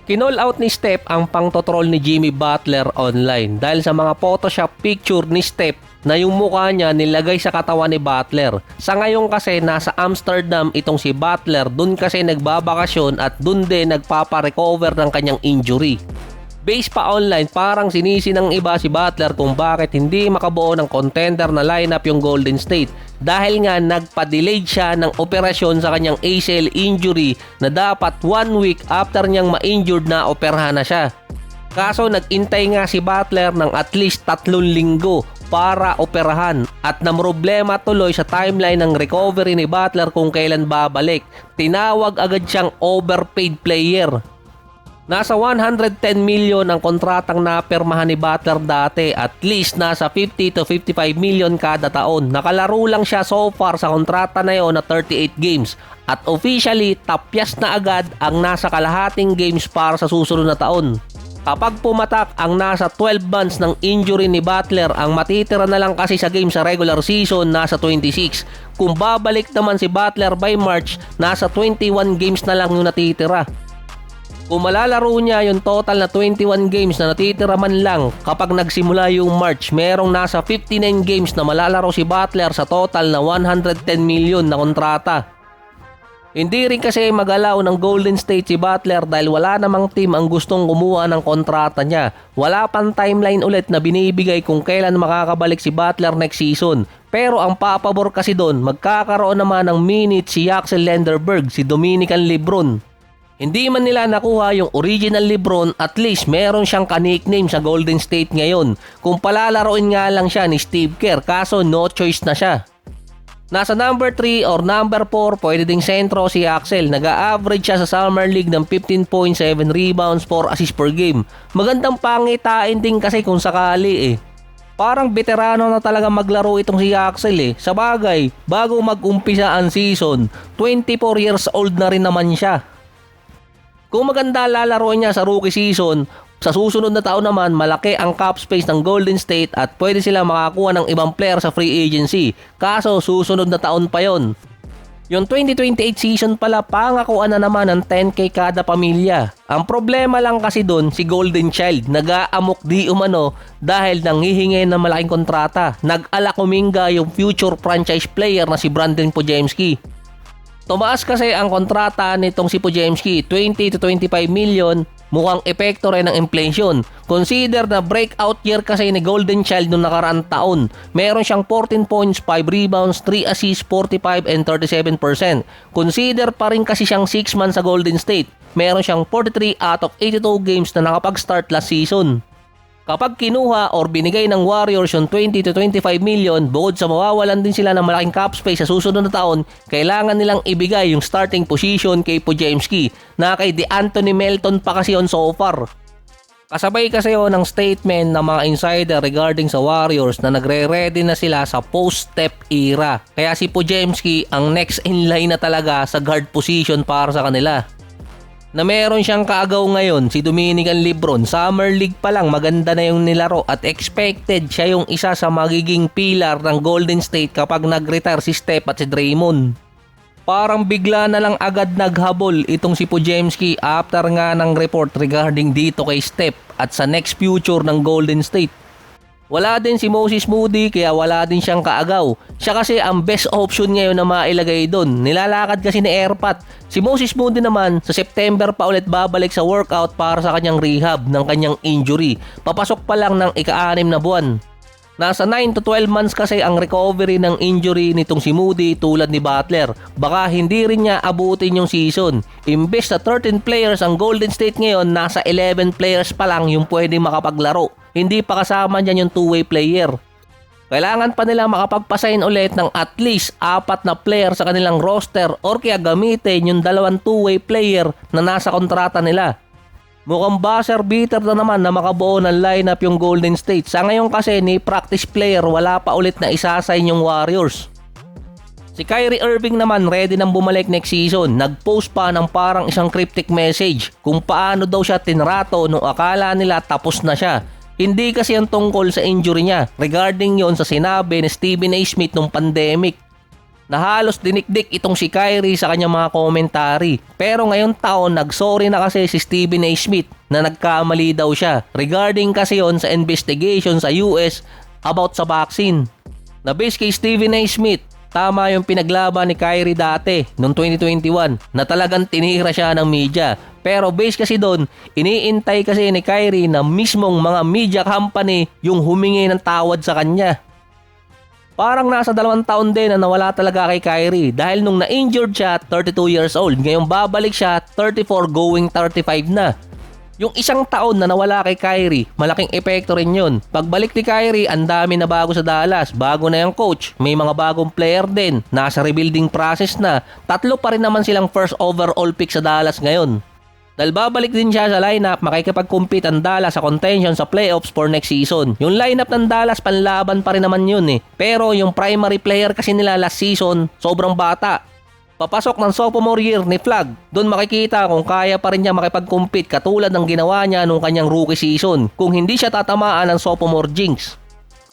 Kinall out ni Steph ang pangtotroll ni Jimmy Butler online dahil sa mga Photoshop picture ni Steph na yung mukha niya nilagay sa katawan ni Butler. Sa ngayon kasi nasa Amsterdam itong si Butler, dun kasi nagbabakasyon at dun din nagpaparecover ng kanyang injury. Base pa online, parang sinisi ng iba si Butler kung bakit hindi makabuo ng contender na lineup yung Golden State dahil nga nagpa-delayed siya ng operasyon sa kanyang ACL injury na dapat 1 week after niyang ma-injured na operahan na siya. Kaso nag-intay nga si Butler ng at least 3 linggo para operahan at namroblema tuloy sa timeline ng recovery ni Butler kung kailan babalik. Tinawag agad siyang overpaid player. Nasa 110 million ang kontratang napirmahan ni Butler dati, at least nasa 50 to 55 million kada taon. Nakalaro lang siya so far sa kontrata na yon na 38 games at officially tapyas na agad ang nasa kalahating games para sa susunod na taon. Kapag pumatak ang nasa 12 months ng injury ni Butler, ang matitira na lang kasi sa game sa regular season nasa 26. Kung babalik naman si Butler by March, nasa 21 games na lang yung natitira. Kung malalaro niya yung total na 21 games na natitira man lang kapag nagsimula yung March, merong nasa 59 games na malalaro si Butler sa total na 110 million na kontrata. Hindi rin kasi magalaw ng Golden State si Butler dahil wala namang team ang gustong kumuha ng kontrata niya. Wala pang timeline ulit na binibigay kung kailan makakabalik si Butler next season. Pero ang papabor kasi doon, magkakaroon naman ng minutes si Axel Lenderberg, si Dominican LeBron. Hindi man nila nakuha yung original LeBron, at least meron siyang ka-nickname sa Golden State ngayon. Kung palalaroin nga lang siya ni Steve Kerr, kaso no choice na siya. Nasa number 3 or number 4, pwede ding sentro si Axel. Nag-a-average siya sa Summer League ng 15.7 rebounds, 4 assists per game. Magandang pangitain din kasi kung sakali Parang veterano na talaga maglaro itong si Axel Sa bagay, bago mag-umpisa ang season, 24 years old na rin naman siya. Kung maganda lalaroin niya sa rookie season, sa susunod na taon naman malaki ang cap space ng Golden State at pwede sila makakuha ng ibang player sa free agency. Kaso susunod na taon pa yon. Yung 2028 season pala, pangakuan na naman ng 10k kada pamilya. Ang problema lang kasi doon si Golden Child, nag-aamok di umano dahil nanghihingi ng malaking kontrata. Nag-ala kuminga yung future franchise player na si Brandon Podziemski. Tumaas kasi ang kontrata nitong si Podziemski, 20 to 25 million, mukhang epekto rin ng inflation. Consider na breakout year kasi ni Golden Child noong nakaraang taon. Meron siyang 14 points, 5 rebounds, 3 assists, 45 and 37%. Consider pa rin kasi siyang 6 months sa Golden State. Meron siyang 43 out of 82 games na nakapag-start last season. Kapag kinuha or binigay ng Warriors yung 20 to 25 million, bukod sa mawawalan din sila ng malaking cap space sa susunod na taon, kailangan nilang ibigay yung starting position kay Podziemski na kay DeAnthony Melton pa kasi yun so far. Kasabay kasi yun ng statement ng mga insider regarding sa Warriors na nagre-ready na sila sa post-Steph era. Kaya si Podziemski ang next in line na talaga sa guard position para sa kanila. Na meron siyang kaagaw ngayon, si Dominican LeBron. Summer League pa lang maganda na yung nilaro at expected siya yung isa sa magiging pillar ng Golden State kapag nag-retire si Steph at si Draymond. Parang bigla na lang agad naghabol itong si Podziemski after nga ng report regarding dito kay Steph at sa next future ng Golden State. Wala din si Moses Moody kaya wala din siyang kaagaw. Siya kasi ang best option ngayon na mailagay doon. Nilalakad kasi ni Airpat. Si Moses Moody naman sa September pa ulit babalik sa workout para sa kanyang rehab ng kanyang injury. Papasok pa lang ng ika-6 na buwan. Nasa 9 to 12 months kasi ang recovery ng injury nitong si Moody tulad ni Butler. Baka hindi rin niya abutin yung season. Imbes sa 13 players ang Golden State ngayon, nasa 11 players pa lang yung pwedeng makapaglaro. Hindi pa kasama dyan yung two-way player. Kailangan pa nila makapagpasign ulit ng at least 4 na player sa kanilang roster or kaya gamitin yung 2 two-way player na nasa kontrata nila. Mukhang buzzer beater na naman na makabuo ng lineup yung Golden State. Sa ngayon kasi ni practice player, wala pa ulit na isasign yung Warriors. Si Kyrie Irving naman ready nang bumalik next season. Nag-post pa ng parang isang cryptic message kung paano daw siya tinrato nung akala nila tapos na siya. Hindi kasi ang tungkol sa injury niya. Regarding yon sa sinabi ni Stephen A. Smith nung pandemic. na halos dinikdik itong si Kyrie sa kanyang mga komentary. Pero ngayong taon, nagsorry na kasi si Stephen A. Smith na nagkamali daw siya regarding kasi yon sa investigation sa US about sa vaccine. Na base kay Stephen A. Smith, tama yung pinaglaban ni Kyrie dati noong 2021 na talagang tinira siya ng media. Pero base kasi doon, iniintay kasi ni Kyrie na mismong mga media company yung humingi ng tawad sa kanya. Parang nasa 2 taon din na nawala talaga kay Kyrie dahil nung na-injured siya 32 years old. Ngayon babalik siya 34 going 35 na. Yung 1 taon na nawala kay Kyrie, malaking epekto rin yun. Pagbalik ni Kyrie, ang dami na bago sa Dallas. Bago na yung coach, may mga bagong player din. Nasa rebuilding process na. 3 pa rin naman silang first overall pick sa Dallas ngayon. Dahil babalik din siya sa lineup, makikipag-compete ang Dallas sa contention sa playoffs for next season. Yung lineup ng Dallas, panlaban pa rin naman yun eh. Pero yung primary player kasi nila last season, sobrang bata. Papasok ng sophomore year ni Flagg, doon makikita kung kaya pa rin niya makipag-compete katulad ng ginawa niya nung kanyang rookie season kung hindi siya tatamaan ng sophomore jinx.